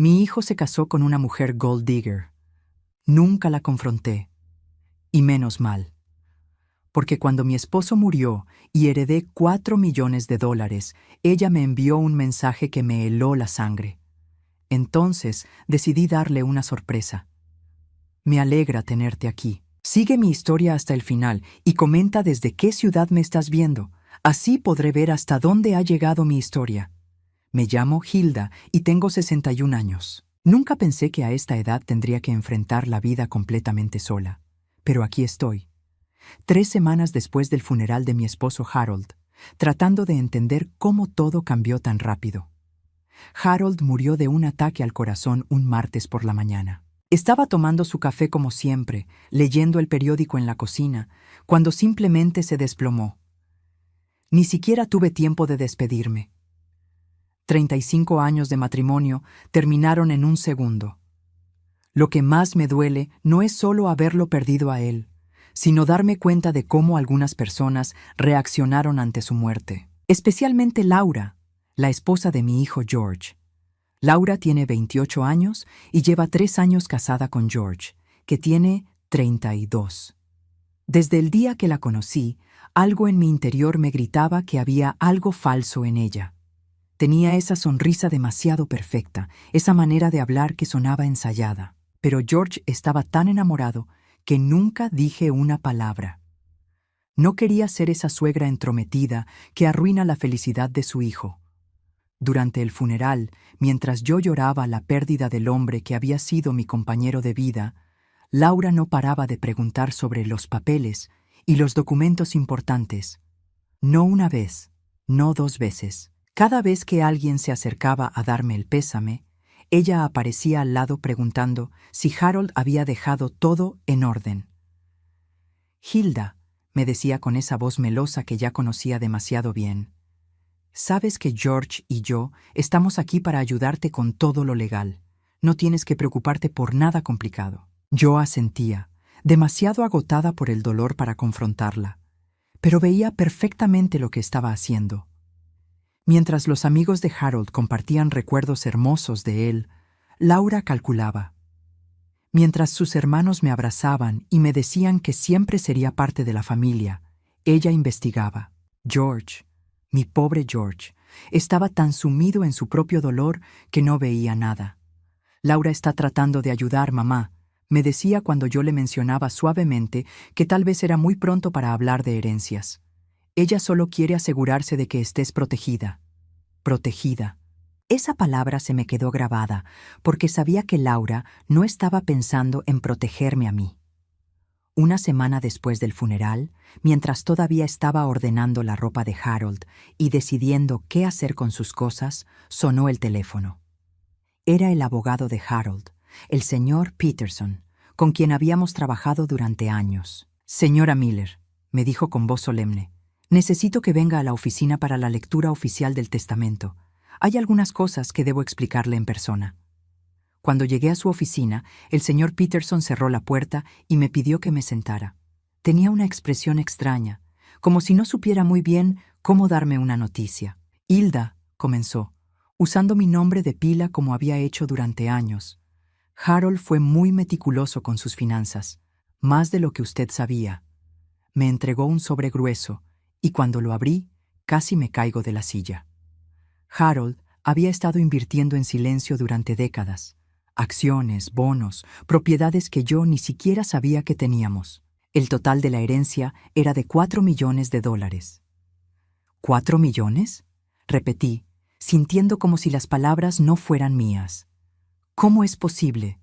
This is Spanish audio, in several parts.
Mi hijo se casó con una mujer gold digger. Nunca la confronté. Y menos mal. Porque cuando mi esposo murió y heredé $4 millones, ella me envió un mensaje que me heló la sangre. Entonces decidí darle una sorpresa. Me alegra tenerte aquí. Sigue mi historia hasta el final y comenta desde qué ciudad me estás viendo. Así podré ver hasta dónde ha llegado mi historia. Me llamo Hilda y tengo 61 años. Nunca pensé que a esta edad tendría que enfrentar la vida completamente sola. Pero aquí estoy. 3 semanas después del funeral de mi esposo Harold, tratando de entender cómo todo cambió tan rápido. Harold murió de un ataque al corazón un martes por la mañana. Estaba tomando su café como siempre, leyendo el periódico en la cocina, cuando simplemente se desplomó. Ni siquiera tuve tiempo de despedirme. 35 años de matrimonio terminaron en un segundo. Lo que más me duele no es solo haberlo perdido a él, sino darme cuenta de cómo algunas personas reaccionaron ante su muerte. Especialmente Laura, la esposa de mi hijo George. Laura tiene 28 años y lleva 3 años casada con George, que tiene 32. Desde el día que la conocí, algo en mi interior me gritaba que había algo falso en ella. Tenía esa sonrisa demasiado perfecta, esa manera de hablar que sonaba ensayada. Pero George estaba tan enamorado que nunca dije una palabra. No quería ser esa suegra entrometida que arruina la felicidad de su hijo. Durante el funeral, mientras yo lloraba la pérdida del hombre que había sido mi compañero de vida, Laura no paraba de preguntar sobre los papeles y los documentos importantes. No una vez, no 2 veces. Cada vez que alguien se acercaba a darme el pésame, ella aparecía al lado preguntando si Harold había dejado todo en orden. Hilda, me decía con esa voz melosa que ya conocía demasiado bien. Sabes que George y yo estamos aquí para ayudarte con todo lo legal. No tienes que preocuparte por nada complicado. Yo asentía, demasiado agotada por el dolor para confrontarla, pero veía perfectamente lo que estaba haciendo. Mientras los amigos de Harold compartían recuerdos hermosos de él, Laura calculaba. Mientras sus hermanos me abrazaban y me decían que siempre sería parte de la familia, ella investigaba. George, mi pobre George, estaba tan sumido en su propio dolor que no veía nada. Laura está tratando de ayudar, mamá, me decía cuando yo le mencionaba suavemente que tal vez era muy pronto para hablar de herencias. Ella solo quiere asegurarse de que estés protegida. Protegida. Esa palabra se me quedó grabada porque sabía que Laura no estaba pensando en protegerme a mí. Una semana después del funeral, mientras todavía estaba ordenando la ropa de Harold y decidiendo qué hacer con sus cosas, sonó el teléfono. Era el abogado de Harold, el señor Peterson, con quien habíamos trabajado durante años. Señora Miller, me dijo con voz solemne, necesito que venga a la oficina para la lectura oficial del testamento. Hay algunas cosas que debo explicarle en persona. Cuando llegué a su oficina, el señor Peterson cerró la puerta y me pidió que me sentara. Tenía una expresión extraña, como si no supiera muy bien cómo darme una noticia. Hilda, comenzó, usando mi nombre de pila como había hecho durante años. Harold fue muy meticuloso con sus finanzas, más de lo que usted sabía. Me entregó un sobre grueso, y cuando lo abrí, casi me caigo de la silla. Harold había estado invirtiendo en silencio durante décadas. Acciones, bonos, propiedades que yo ni siquiera sabía que teníamos. El total de la herencia era de $4 millones. ¿4 millones? Repetí, sintiendo como si las palabras no fueran mías. ¿Cómo es posible?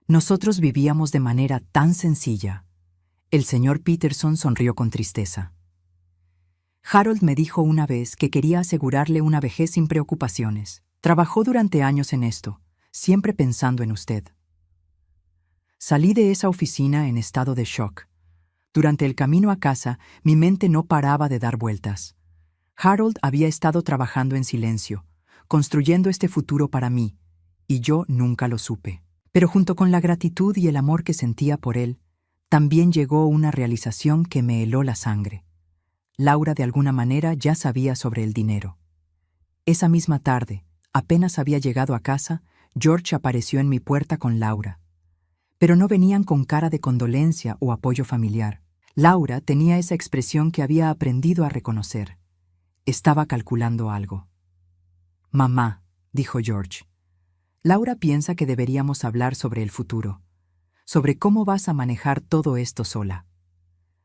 Nosotros vivíamos de manera tan sencilla. El señor Peterson sonrió con tristeza. Harold me dijo una vez que quería asegurarle una vejez sin preocupaciones. Trabajó durante años en esto, siempre pensando en usted. Salí de esa oficina en estado de shock. Durante el camino a casa, mi mente no paraba de dar vueltas. Harold había estado trabajando en silencio, construyendo este futuro para mí, y yo nunca lo supe. Pero junto con la gratitud y el amor que sentía por él, también llegó una realización que me heló la sangre. Laura de alguna manera ya sabía sobre el dinero. Esa misma tarde, apenas había llegado a casa, George apareció en mi puerta con Laura. Pero no venían con cara de condolencia o apoyo familiar. Laura tenía esa expresión que había aprendido a reconocer. Estaba calculando algo. «Mamá», dijo George, «Laura piensa que deberíamos hablar sobre el futuro, sobre cómo vas a manejar todo esto sola».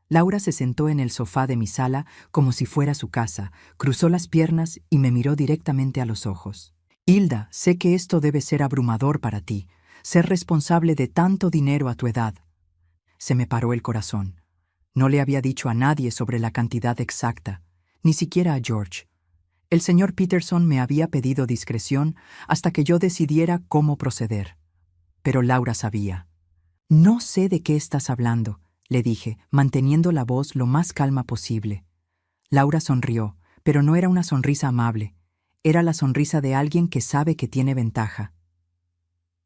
Laura se sentó en el sofá de mi sala como si fuera su casa, cruzó las piernas y me miró directamente a los ojos. «Hilda, sé que esto debe ser abrumador para ti, ser responsable de tanto dinero a tu edad». Se me paró el corazón. No le había dicho a nadie sobre la cantidad exacta, ni siquiera a George. El señor Peterson me había pedido discreción hasta que yo decidiera cómo proceder. Pero Laura sabía. «No sé de qué estás hablando», le dije, manteniendo la voz lo más calma posible. Laura sonrió, pero no era una sonrisa amable. Era la sonrisa de alguien que sabe que tiene ventaja.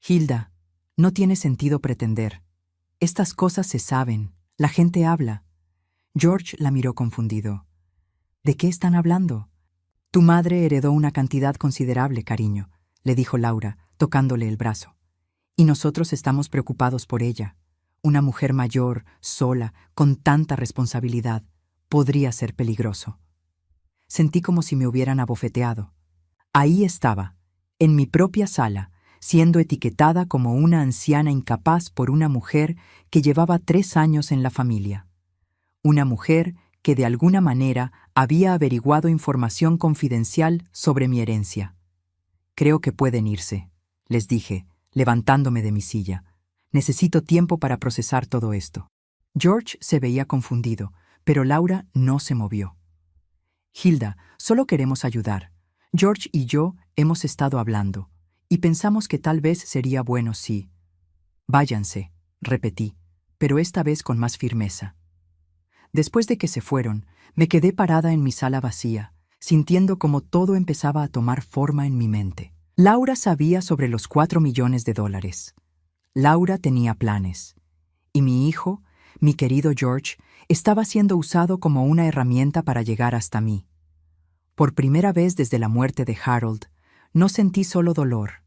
«Hilda, no tiene sentido pretender. Estas cosas se saben, la gente habla». George la miró confundido. «¿De qué están hablando?» «Tu madre heredó una cantidad considerable, cariño», le dijo Laura, tocándole el brazo. «Y nosotros estamos preocupados por ella. Una mujer mayor, sola, con tanta responsabilidad, podría ser peligroso». Sentí como si me hubieran abofeteado. Ahí estaba, en mi propia sala, siendo etiquetada como una anciana incapaz por una mujer que llevaba 3 años en la familia. Una mujer que de alguna manera había averiguado información confidencial sobre mi herencia. «Creo que pueden irse», les dije, levantándome de mi silla. «Necesito tiempo para procesar todo esto». George se veía confundido, pero Laura no se movió. «Hilda, solo queremos ayudar. George y yo hemos estado hablando, y pensamos que tal vez sería bueno si...». «Váyanse», repetí, pero esta vez con más firmeza. Después de que se fueron, me quedé parada en mi sala vacía, sintiendo como todo empezaba a tomar forma en mi mente. Laura sabía sobre los $4 millones. Laura tenía planes. Y mi hijo, mi querido George, estaba siendo usado como una herramienta para llegar hasta mí. Por primera vez desde la muerte de Harold, no sentí solo dolor.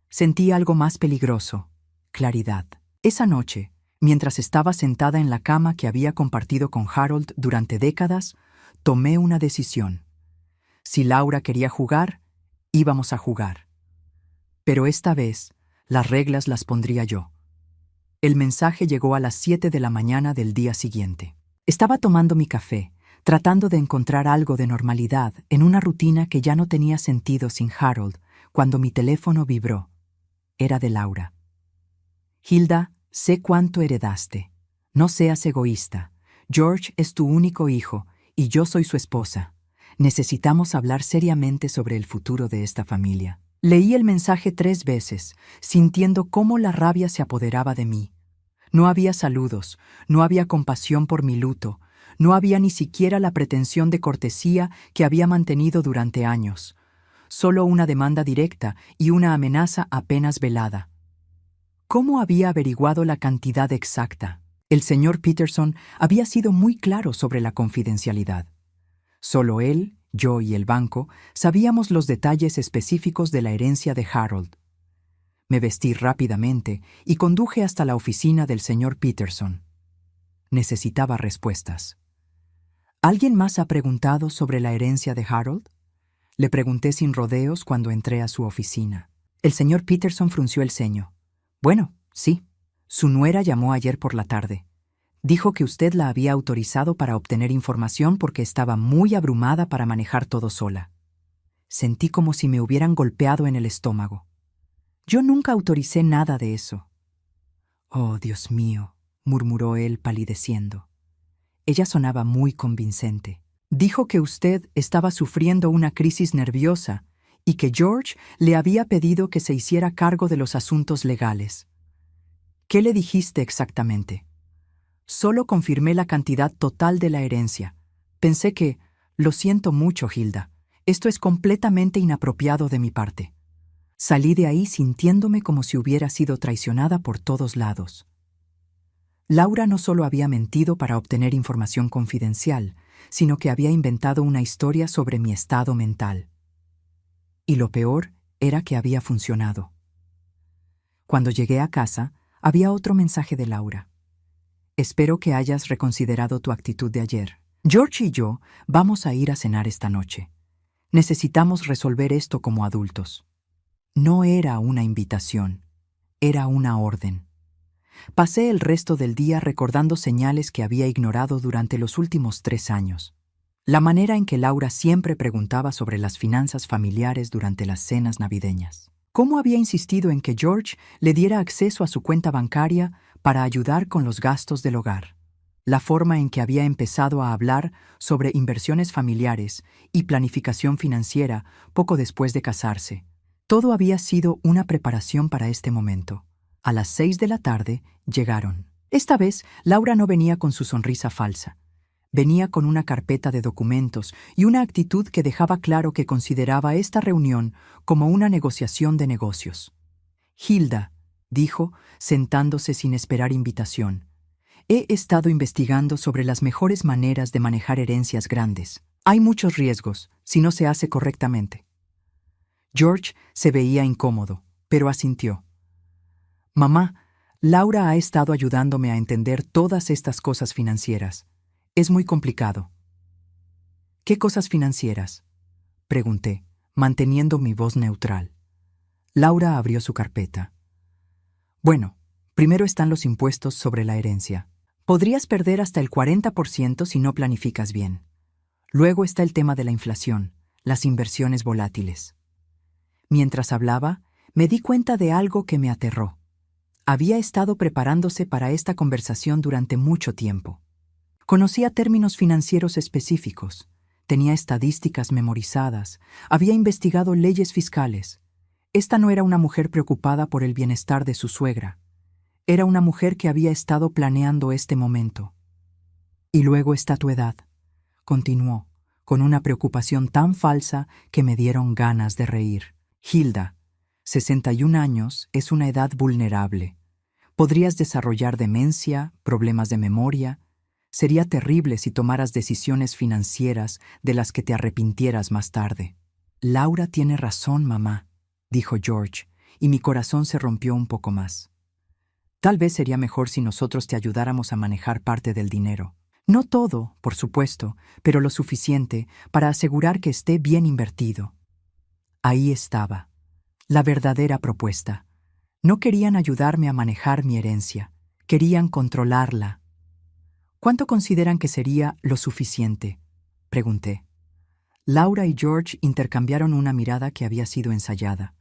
Sentí algo más peligroso: claridad. Esa noche, mientras estaba sentada en la cama que había compartido con Harold durante décadas, tomé una decisión. Si Laura quería jugar, íbamos a jugar. Pero esta vez, las reglas las pondría yo. El mensaje llegó a las 7 de la mañana del día siguiente. Estaba tomando mi café, tratando de encontrar algo de normalidad en una rutina que ya no tenía sentido sin Harold, cuando mi teléfono vibró. Era de Laura. «Hilda, sé cuánto heredaste. No seas egoísta. George es tu único hijo y yo soy su esposa. Necesitamos hablar seriamente sobre el futuro de esta familia». Leí el mensaje 3 veces, sintiendo cómo la rabia se apoderaba de mí. No había saludos, no había compasión por mi luto, no había ni siquiera la pretensión de cortesía que había mantenido durante años. Solo una demanda directa y una amenaza apenas velada. ¿Cómo había averiguado la cantidad exacta? El señor Peterson había sido muy claro sobre la confidencialidad. Solo él, yo y el banco sabíamos los detalles específicos de la herencia de Harold. Me vestí rápidamente y conduje hasta la oficina del señor Peterson. Necesitaba respuestas. ¿Alguien más ha preguntado sobre la herencia de Harold?, le pregunté sin rodeos cuando entré a su oficina. El señor Peterson frunció el ceño. «Bueno, sí. Su nuera llamó ayer por la tarde. Dijo que usted la había autorizado para obtener información porque estaba muy abrumada para manejar todo sola». Sentí como si me hubieran golpeado en el estómago. «Yo nunca autoricé nada de eso». «Oh, Dios mío», murmuró él palideciendo. Ella sonaba muy convincente. «Dijo que usted estaba sufriendo una crisis nerviosa y que George le había pedido que se hiciera cargo de los asuntos legales». «¿Qué le dijiste exactamente?» «Solo confirmé la cantidad total de la herencia. Pensé que, lo siento mucho, Hilda, esto es completamente inapropiado de mi parte». Salí de ahí sintiéndome como si hubiera sido traicionada por todos lados. Laura no solo había mentido para obtener información confidencial, sino que había inventado una historia sobre mi estado mental. Y lo peor era que había funcionado. Cuando llegué a casa, había otro mensaje de Laura. Espero que hayas reconsiderado tu actitud de ayer. George y yo vamos a ir a cenar esta noche. Necesitamos resolver esto como adultos. No era una invitación, era una orden. Pasé el resto del día recordando señales que había ignorado durante los últimos 3 años. La manera en que Laura siempre preguntaba sobre las finanzas familiares durante las cenas navideñas. Cómo había insistido en que George le diera acceso a su cuenta bancaria para ayudar con los gastos del hogar. La forma en que había empezado a hablar sobre inversiones familiares y planificación financiera poco después de casarse. Todo había sido una preparación para este momento. A las 6 de la tarde llegaron. Esta vez, Laura no venía con su sonrisa falsa. Venía con una carpeta de documentos y una actitud que dejaba claro que consideraba esta reunión como una negociación de negocios. Hilda, dijo, sentándose sin esperar invitación. He estado investigando sobre las mejores maneras de manejar herencias grandes. Hay muchos riesgos si no se hace correctamente. George se veía incómodo, pero asintió. Mamá, Laura ha estado ayudándome a entender todas estas cosas financieras. Es muy complicado. ¿Qué cosas financieras?, pregunté, manteniendo mi voz neutral. Laura abrió su carpeta. Bueno, primero están los impuestos sobre la herencia. Podrías perder hasta el 40% si no planificas bien. Luego está el tema de la inflación, las inversiones volátiles. Mientras hablaba, me di cuenta de algo que me aterró. Había estado preparándose para esta conversación durante mucho tiempo. Conocía términos financieros específicos, tenía estadísticas memorizadas, había investigado leyes fiscales. Esta no era una mujer preocupada por el bienestar de su suegra. Era una mujer que había estado planeando este momento. Y luego está tu edad, continuó, con una preocupación tan falsa que me dieron ganas de reír. Hilda, 61 años es una edad vulnerable. Podrías desarrollar demencia, problemas de memoria. Sería terrible si tomaras decisiones financieras de las que te arrepintieras más tarde. Laura tiene razón, mamá, dijo George, y mi corazón se rompió un poco más. Tal vez sería mejor si nosotros te ayudáramos a manejar parte del dinero. No todo, por supuesto, pero lo suficiente para asegurar que esté bien invertido. Ahí estaba, la verdadera propuesta. No querían ayudarme a manejar mi herencia, querían controlarla. ¿Cuánto consideran que sería lo suficiente?, pregunté. Laura y George intercambiaron una mirada que había sido ensayada.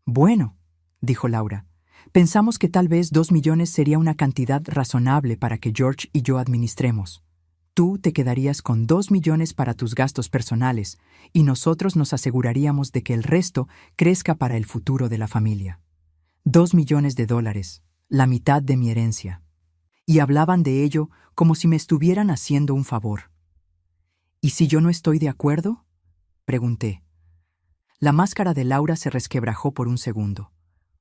Bueno, dijo Laura, pensamos que tal vez 2 millones sería una cantidad razonable para que George y yo administremos. Tú te quedarías con 2 millones para tus gastos personales y nosotros nos aseguraríamos de que el resto crezca para el futuro de la familia. 2 millones de dólares, la mitad de mi herencia. Y hablaban de ello como si me estuvieran haciendo un favor. ¿Y si yo no estoy de acuerdo?, pregunté. La máscara de Laura se resquebrajó por un segundo.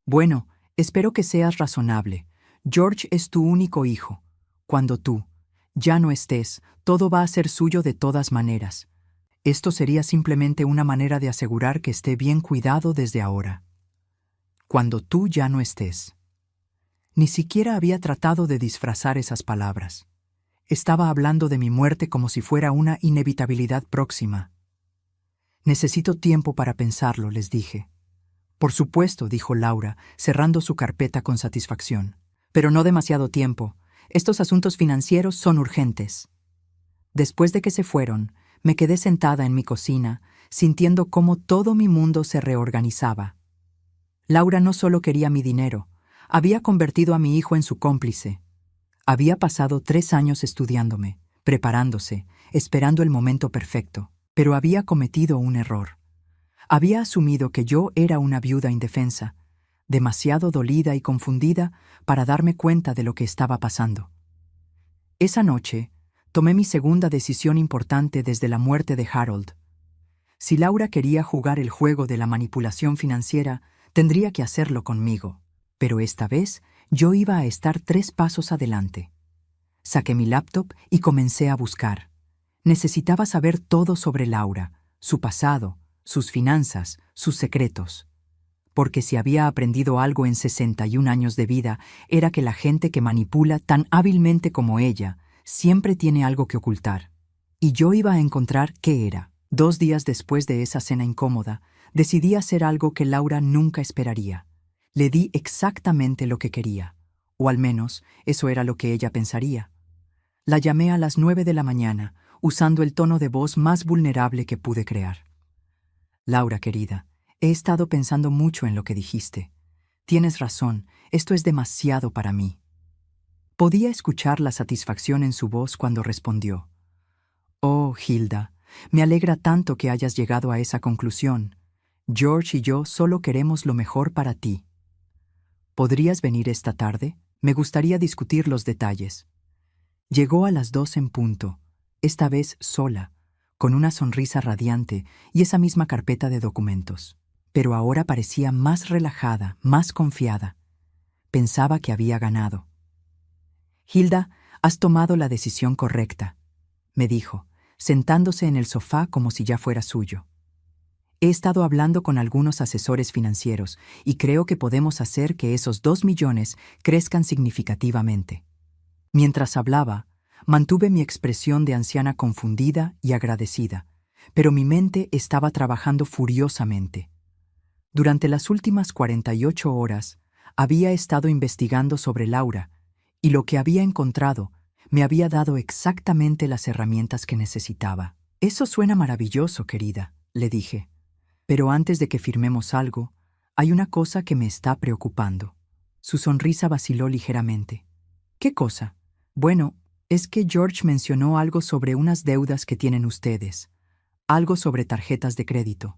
Bueno, espero que seas razonable. George es tu único hijo. Cuando tú ya no estés, todo va a ser suyo de todas maneras. Esto sería simplemente una manera de asegurar que esté bien cuidado desde ahora. Cuando tú ya no estés. Ni siquiera había tratado de disfrazar esas palabras. Estaba hablando de mi muerte como si fuera una inevitabilidad próxima. Necesito tiempo para pensarlo, les dije. Por supuesto, dijo Laura, cerrando su carpeta con satisfacción. Pero no demasiado tiempo. Estos asuntos financieros son urgentes. Después de que se fueron, me quedé sentada en mi cocina, sintiendo cómo todo mi mundo se reorganizaba. Laura no solo quería mi dinero, había convertido a mi hijo en su cómplice. Había pasado 3 años estudiándome, preparándose, esperando el momento perfecto, pero había cometido un error. Había asumido que yo era una viuda indefensa, demasiado dolida y confundida para darme cuenta de lo que estaba pasando. Esa noche, tomé mi segunda decisión importante desde la muerte de Harold. Si Laura quería jugar el juego de la manipulación financiera, tendría que hacerlo conmigo. Pero esta vez, yo iba a estar 3 pasos adelante. Saqué mi laptop y comencé a buscar. Necesitaba saber todo sobre Laura, su pasado, sus finanzas, sus secretos. porque si había aprendido algo en 61 años de vida, era que la gente que manipula tan hábilmente como ella siempre tiene algo que ocultar. Y yo iba a encontrar qué era. 2 días después de esa cena incómoda, decidí hacer algo que Laura nunca esperaría. Le di exactamente lo que quería, o al menos eso era lo que ella pensaría. La llamé a las 9 de la mañana, usando el tono de voz más vulnerable que pude crear. Laura, querida, he estado pensando mucho en lo que dijiste. Tienes razón, esto es demasiado para mí. Podía escuchar la satisfacción en su voz cuando respondió. Oh, Hilda, me alegra tanto que hayas llegado a esa conclusión. George y yo solo queremos lo mejor para ti. ¿Podrías venir esta tarde? Me gustaría discutir los detalles. Llegó a las 2 en punto, esta vez sola, con una sonrisa radiante y esa misma carpeta de documentos. Pero ahora parecía más relajada, más confiada. Pensaba que había ganado. Hilda, has tomado la decisión correcta, me dijo, sentándose en el sofá como si ya fuera suyo. He estado hablando con algunos asesores financieros y creo que podemos hacer que esos 2 millones crezcan significativamente. Mientras hablaba, mantuve mi expresión de anciana confundida y agradecida, pero mi mente estaba trabajando furiosamente. Durante las últimas 48 horas, había estado investigando sobre Laura, y lo que había encontrado me había dado exactamente las herramientas que necesitaba. Eso suena maravilloso, querida, le dije. Pero antes de que firmemos algo, hay una cosa que me está preocupando. Su sonrisa vaciló ligeramente. ¿Qué cosa? Bueno, es que George mencionó algo sobre unas deudas que tienen ustedes. Algo sobre tarjetas de crédito.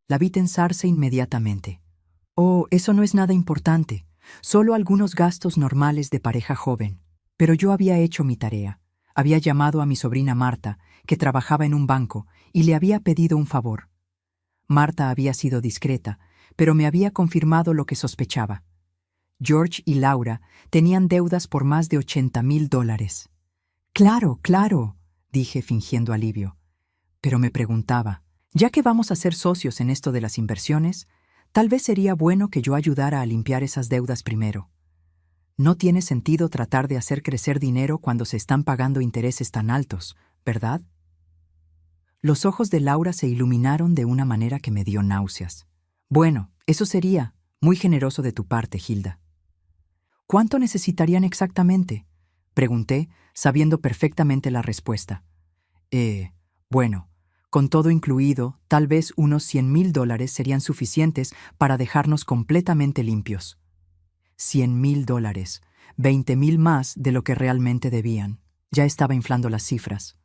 La vi tensarse inmediatamente. Oh, eso no es nada importante. Solo algunos gastos normales de pareja joven. Pero yo había hecho mi tarea. Había llamado a mi sobrina Marta, que trabajaba en un banco, y le había pedido un favor. Marta había sido discreta, pero me había confirmado lo que sospechaba. George y Laura tenían deudas por más de $80,000. Claro, claro, dije fingiendo alivio. Pero me preguntaba, ya que vamos a ser socios en esto de las inversiones, tal vez sería bueno que yo ayudara a limpiar esas deudas primero. No tiene sentido tratar de hacer crecer dinero cuando se están pagando intereses tan altos, ¿verdad? Los ojos de Laura se iluminaron de una manera que me dio náuseas. Bueno, eso sería muy generoso de tu parte, Hilda. ¿Cuánto necesitarían exactamente? Pregunté, sabiendo perfectamente la respuesta. Bueno, con todo incluido, tal vez unos $100,000 serían suficientes para dejarnos completamente limpios. $100,000, 20,000 más de lo que realmente debían. Ya estaba inflando las cifras.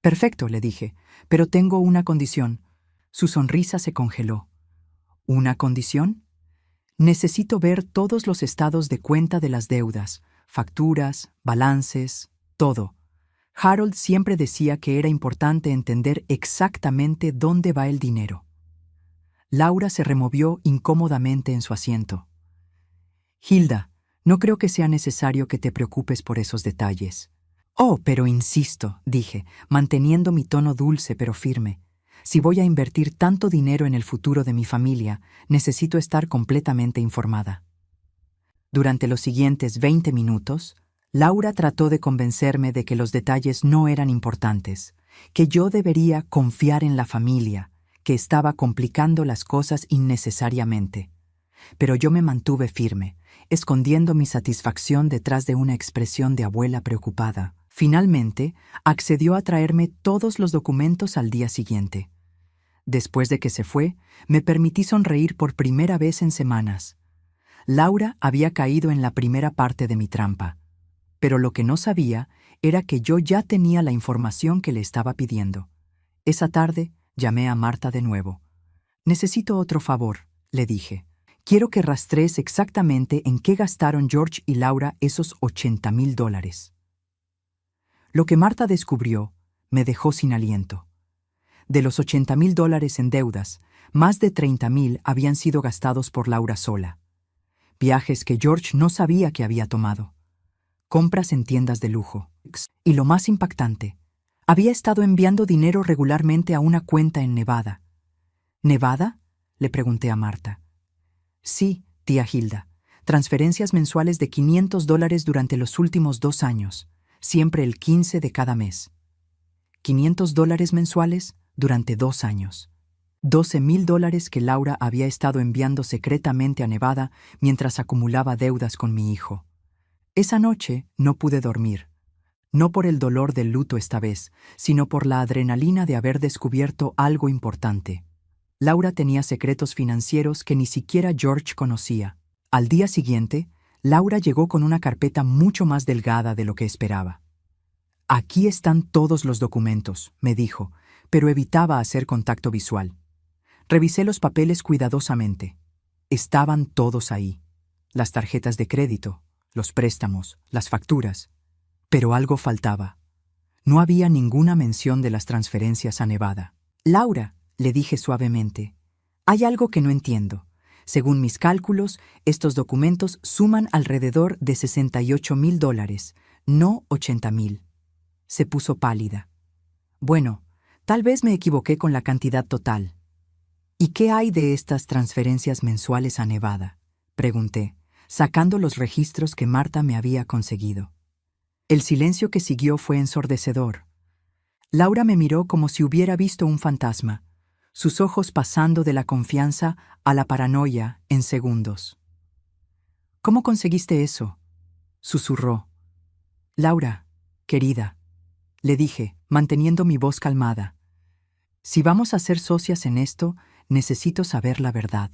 Perfecto, le dije, pero tengo una condición. Su sonrisa se congeló. ¿Una condición? Necesito ver todos los estados de cuenta de las deudas, facturas, balances, todo. Harold siempre decía que era importante entender exactamente dónde va el dinero. Laura se removió incómodamente en su asiento. Hilda, no creo que sea necesario que te preocupes por esos detalles. Oh, pero insisto, dije, manteniendo mi tono dulce pero firme. Si voy a invertir tanto dinero en el futuro de mi familia, necesito estar completamente informada. Durante los siguientes 20 minutos, Laura trató de convencerme de que los detalles no eran importantes, que yo debería confiar en la familia, que estaba complicando las cosas innecesariamente. Pero yo me mantuve firme, escondiendo mi satisfacción detrás de una expresión de abuela preocupada. Finalmente, accedió a traerme todos los documentos al día siguiente. Después de que se fue, me permití sonreír por primera vez en semanas. Laura había caído en la primera parte de mi trampa, pero lo que no sabía era que yo ya tenía la información que le estaba pidiendo. Esa tarde llamé a Marta de nuevo. Necesito otro favor, le dije. Quiero que rastrees exactamente en qué gastaron George y Laura esos $80,000. Lo que Marta descubrió me dejó sin aliento. De los $80,000 en deudas, más de 30,000 habían sido gastados por Laura sola. Viajes que George no sabía que había tomado. Compras en tiendas de lujo. Y lo más impactante, había estado enviando dinero regularmente a una cuenta en Nevada. ¿Nevada?, le pregunté a Marta. Sí, tía Hilda. Transferencias mensuales de $500 durante los últimos 2 años, siempre el 15 de cada mes. $500 mensuales durante 2 años. $12,000 que Laura había estado enviando secretamente a Nevada mientras acumulaba deudas con mi hijo. Esa noche no pude dormir. No por el dolor del luto esta vez, sino por la adrenalina de haber descubierto algo importante. Laura tenía secretos financieros que ni siquiera George conocía. Al día siguiente, Laura llegó con una carpeta mucho más delgada de lo que esperaba. «Aquí están todos los documentos», me dijo, pero evitaba hacer contacto visual. Revisé los papeles cuidadosamente. Estaban todos ahí. Las tarjetas de crédito, los préstamos, las facturas. Pero algo faltaba. No había ninguna mención de las transferencias a Nevada. «Laura», le dije suavemente, «hay algo que no entiendo. Según mis cálculos, estos documentos suman alrededor de $68,000, no $80,000. Se puso pálida. «Bueno, tal vez me equivoqué con la cantidad total». «¿Y qué hay de estas transferencias mensuales a Nevada?», pregunté, sacando los registros que Marta me había conseguido. El silencio que siguió fue ensordecedor. Laura me miró como si hubiera visto un fantasma, sus ojos pasando de la confianza a la paranoia en segundos. «¿Cómo conseguiste eso?», susurró. «Laura, querida», le dije, manteniendo mi voz calmada, «si vamos a ser socias en esto, necesito saber la verdad.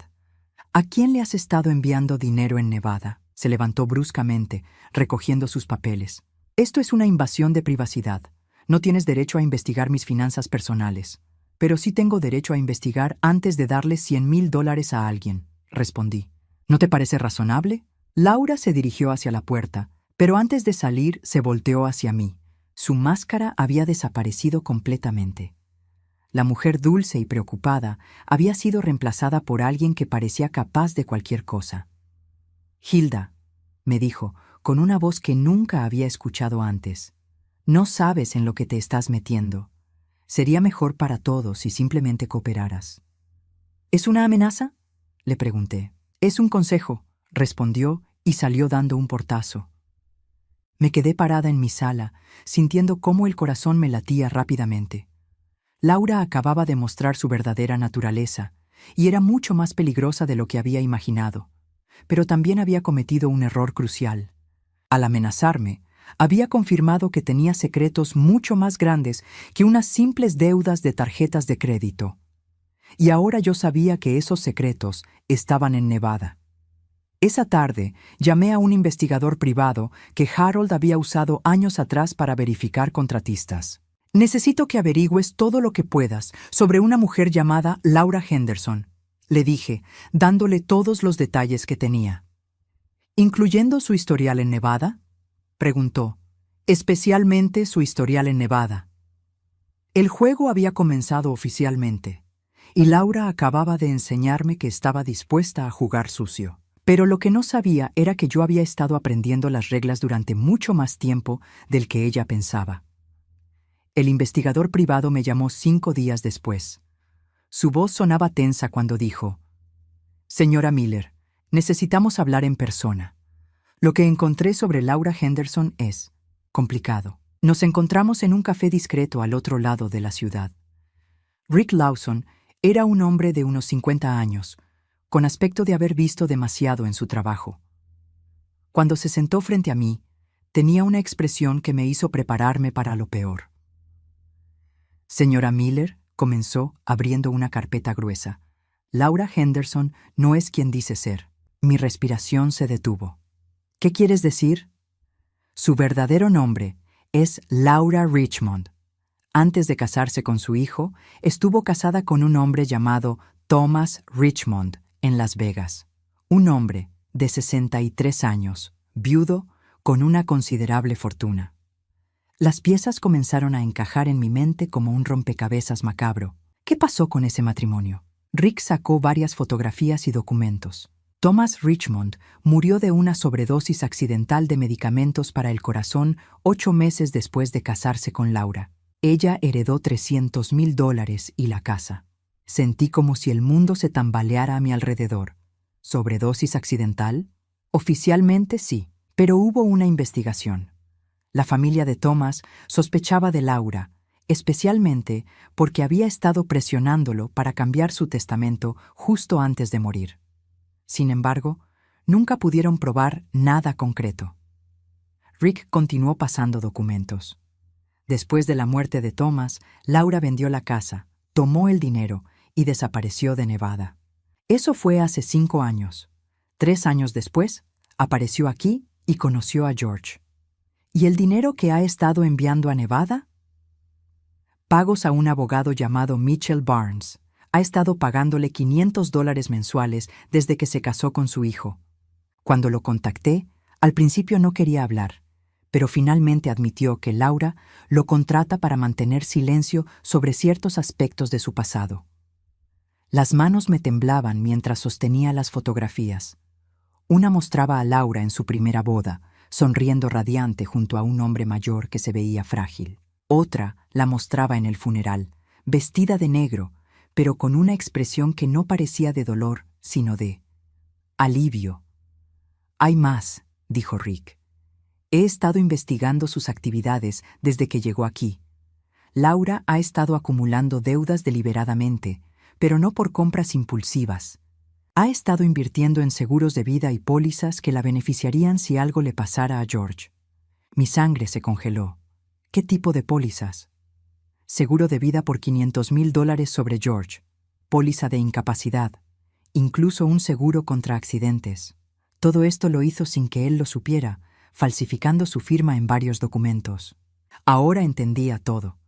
¿A quién le has estado enviando dinero en Nevada?». Se levantó bruscamente, recogiendo sus papeles. «Esto es una invasión de privacidad. No tienes derecho a investigar mis finanzas personales. Pero sí tengo derecho a investigar antes de darle $100,000 a alguien», respondí. «¿No te parece razonable?». Laura se dirigió hacia la puerta, pero antes de salir se volteó hacia mí. Su máscara había desaparecido completamente. La mujer dulce y preocupada había sido reemplazada por alguien que parecía capaz de cualquier cosa. «Hilda», me dijo, con una voz que nunca había escuchado antes, «no sabes en lo que te estás metiendo. Sería mejor para todos si simplemente cooperaras». «¿Es una amenaza?», le pregunté. «Es un consejo», respondió y salió dando un portazo. Me quedé parada en mi sala, sintiendo cómo el corazón me latía rápidamente. Laura acababa de mostrar su verdadera naturaleza, y era mucho más peligrosa de lo que había imaginado. Pero también había cometido un error crucial. Al amenazarme, había confirmado que tenía secretos mucho más grandes que unas simples deudas de tarjetas de crédito. Y ahora yo sabía que esos secretos estaban en Nevada. Esa tarde, llamé a un investigador privado que Harold había usado años atrás para verificar contratistas. «Necesito que averigües todo lo que puedas sobre una mujer llamada Laura Henderson», le dije, dándole todos los detalles que tenía. «¿Incluyendo su historial en Nevada?», preguntó. «Especialmente su historial en Nevada». El juego había comenzado oficialmente, y Laura acababa de enseñarme que estaba dispuesta a jugar sucio. Pero lo que no sabía era que yo había estado aprendiendo las reglas durante mucho más tiempo del que ella pensaba. El investigador privado me llamó 5 días después. Su voz sonaba tensa cuando dijo: «Señora Miller, necesitamos hablar en persona. Lo que encontré sobre Laura Henderson es complicado. Nos encontramos en un café discreto al otro lado de la ciudad. Rick Lawson era un hombre de unos 50 años, con aspecto de haber visto demasiado en su trabajo. Cuando se sentó frente a mí, tenía una expresión que me hizo prepararme para lo peor. «Señora Miller», comenzó, abriendo una carpeta gruesa, «Laura Henderson no es quien dice ser». Mi respiración se detuvo. «¿Qué quieres decir?». «Su verdadero nombre es Laura Richmond. Antes de casarse con su hijo, estuvo casada con un hombre llamado Thomas Richmond en Las Vegas. Un hombre de 63 años, viudo, con una considerable fortuna». Las piezas comenzaron a encajar en mi mente como un rompecabezas macabro. ¿Qué pasó con ese matrimonio? Rick sacó varias fotografías y documentos. Thomas Richmond murió de una sobredosis accidental de medicamentos para el corazón 8 meses después de casarse con Laura. Ella heredó $300,000 y la casa. Sentí como si el mundo se tambaleara a mi alrededor. ¿Sobredosis accidental? Oficialmente sí, pero hubo una investigación. La familia de Thomas sospechaba de Laura, especialmente porque había estado presionándolo para cambiar su testamento justo antes de morir. Sin embargo, nunca pudieron probar nada concreto. Rick continuó pasando documentos. Después de la muerte de Thomas, Laura vendió la casa, tomó el dinero y desapareció de Nevada. Eso fue hace 5 años. 3 años después, apareció aquí y conoció a George. ¿Y el dinero que ha estado enviando a Nevada? Pagos a un abogado llamado Mitchell Barnes. Ha estado pagándole $500 mensuales desde que se casó con su hijo. Cuando lo contacté, al principio no quería hablar, pero finalmente admitió que Laura lo contrata para mantener silencio sobre ciertos aspectos de su pasado. Las manos me temblaban mientras sostenía las fotografías. Una mostraba a Laura en su primera boda, sonriendo radiante junto a un hombre mayor que se veía frágil. Otra la mostraba en el funeral, vestida de negro, pero con una expresión que no parecía de dolor, sino de alivio. «Hay más», dijo Rick. «He estado investigando sus actividades desde que llegó aquí. Laura ha estado acumulando deudas deliberadamente, pero no por compras impulsivas. Ha estado invirtiendo en seguros de vida y pólizas que la beneficiarían si algo le pasara a George». Mi sangre se congeló. ¿Qué tipo de pólizas? Seguro de vida por $500,000 sobre George, póliza de incapacidad, incluso un seguro contra accidentes. Todo esto lo hizo sin que él lo supiera, falsificando su firma en varios documentos. Ahora entendía todo.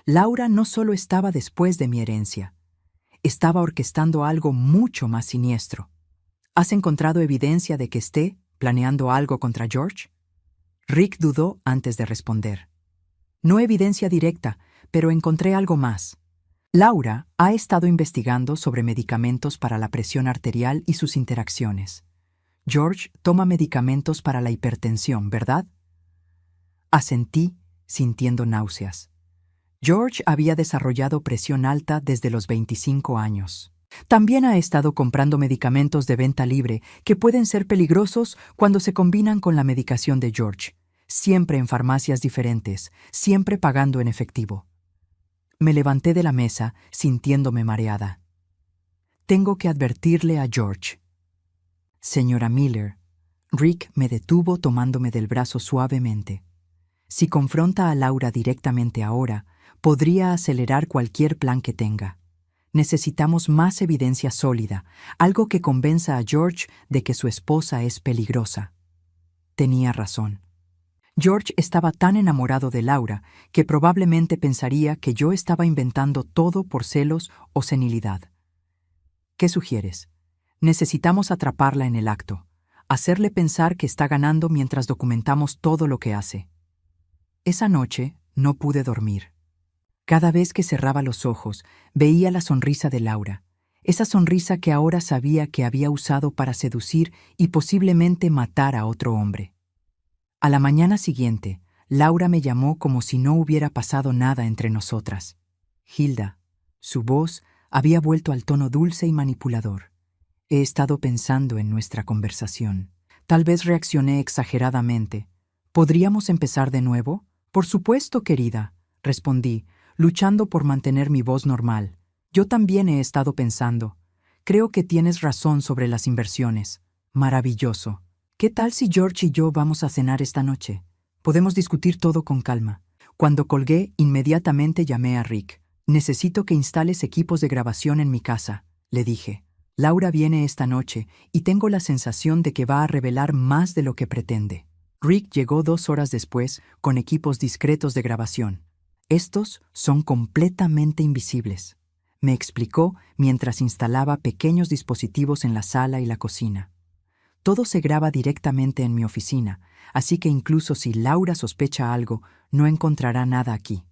Laura no solo estaba después de mi herencia, estaba orquestando algo mucho más siniestro. ¿Has encontrado evidencia de que esté planeando algo contra George? Rick dudó antes de responder. No evidencia directa, pero encontré algo más. Laura ha estado investigando sobre medicamentos para la presión arterial y sus interacciones. George toma medicamentos para la hipertensión, ¿verdad? Asentí, sintiendo náuseas. George había desarrollado presión alta desde los 25 años. También ha estado comprando medicamentos de venta libre que pueden ser peligrosos cuando se combinan con la medicación de George, siempre en farmacias diferentes, siempre pagando en efectivo. Me levanté de la mesa, sintiéndome mareada. Tengo que advertirle a George. Señora Miller, Rick me detuvo tomándome del brazo suavemente. Si confronta a Laura directamente ahora, podría acelerar cualquier plan que tenga. Necesitamos más evidencia sólida, algo que convenza a George de que su esposa es peligrosa. Tenía razón. George estaba tan enamorado de Laura que probablemente pensaría que yo estaba inventando todo por celos o senilidad. ¿Qué sugieres? Necesitamos atraparla en el acto, hacerle pensar que está ganando mientras documentamos todo lo que hace. Esa noche no pude dormir. Cada vez que cerraba los ojos, veía la sonrisa de Laura, esa sonrisa que ahora sabía que había usado para seducir y posiblemente matar a otro hombre. A la mañana siguiente, Laura me llamó como si no hubiera pasado nada entre nosotras. Hilda, su voz había vuelto al tono dulce y manipulador. He estado pensando en nuestra conversación. Tal vez reaccioné exageradamente. ¿Podríamos empezar de nuevo? Por supuesto, querida, respondí, luchando por mantener mi voz normal. Yo también he estado pensando. Creo que tienes razón sobre las inversiones. Maravilloso. ¿Qué tal si George y yo vamos a cenar esta noche? Podemos discutir todo con calma. Cuando colgué, inmediatamente llamé a Rick. Necesito que instales equipos de grabación en mi casa, le dije. Laura viene esta noche y tengo la sensación de que va a revelar más de lo que pretende. Rick llegó 2 horas después con equipos discretos de grabación. Estos son completamente invisibles, me explicó mientras instalaba pequeños dispositivos en la sala y la cocina. Todo se graba directamente en mi oficina, así que incluso si Laura sospecha algo, no encontrará nada aquí.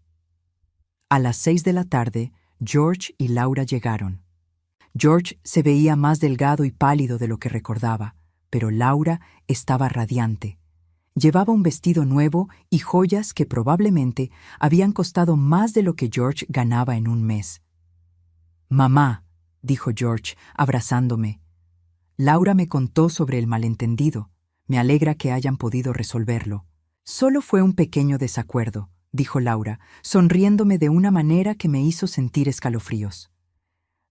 A las 6 de la tarde, George y Laura llegaron. George se veía más delgado y pálido de lo que recordaba, pero Laura estaba radiante. Llevaba un vestido nuevo y joyas que probablemente habían costado más de lo que George ganaba en un mes. «Mamá», dijo George, abrazándome. Laura me contó sobre el malentendido. Me alegra que hayan podido resolverlo. Solo fue un pequeño desacuerdo, dijo Laura, sonriéndome de una manera que me hizo sentir escalofríos.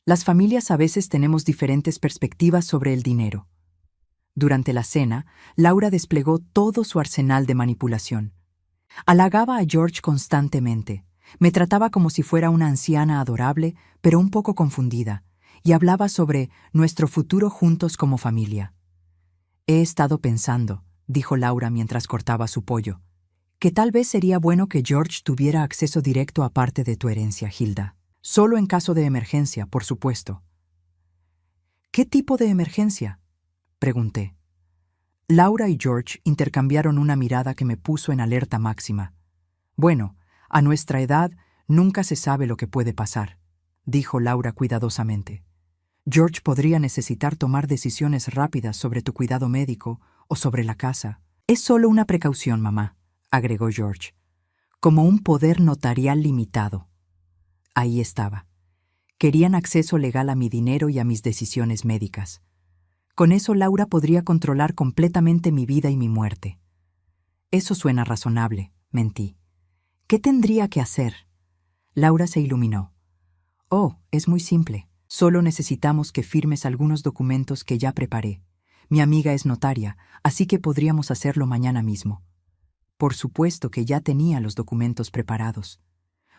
Las familias a veces tenemos diferentes perspectivas sobre el dinero. Durante la cena, Laura desplegó todo su arsenal de manipulación. Halagaba a George constantemente. Me trataba como si fuera una anciana adorable, pero un poco confundida, y hablaba sobre nuestro futuro juntos como familia. He estado pensando, dijo Laura mientras cortaba su pollo, que tal vez sería bueno que George tuviera acceso directo a parte de tu herencia, Hilda. Solo en caso de emergencia, por supuesto. ¿Qué tipo de emergencia?, pregunté. Laura y George intercambiaron una mirada que me puso en alerta máxima. Bueno, a nuestra edad nunca se sabe lo que puede pasar, dijo Laura cuidadosamente. George podría necesitar tomar decisiones rápidas sobre tu cuidado médico o sobre la casa. Es solo una precaución, mamá, agregó George, como un poder notarial limitado. Ahí estaba. Querían acceso legal a mi dinero y a mis decisiones médicas. Con eso Laura podría controlar completamente mi vida y mi muerte. Eso suena razonable, mentí. ¿Qué tendría que hacer? Laura se iluminó. Oh, es muy simple. Solo necesitamos que firmes algunos documentos que ya preparé. Mi amiga es notaria, así que podríamos hacerlo mañana mismo. Por supuesto que ya tenía los documentos preparados.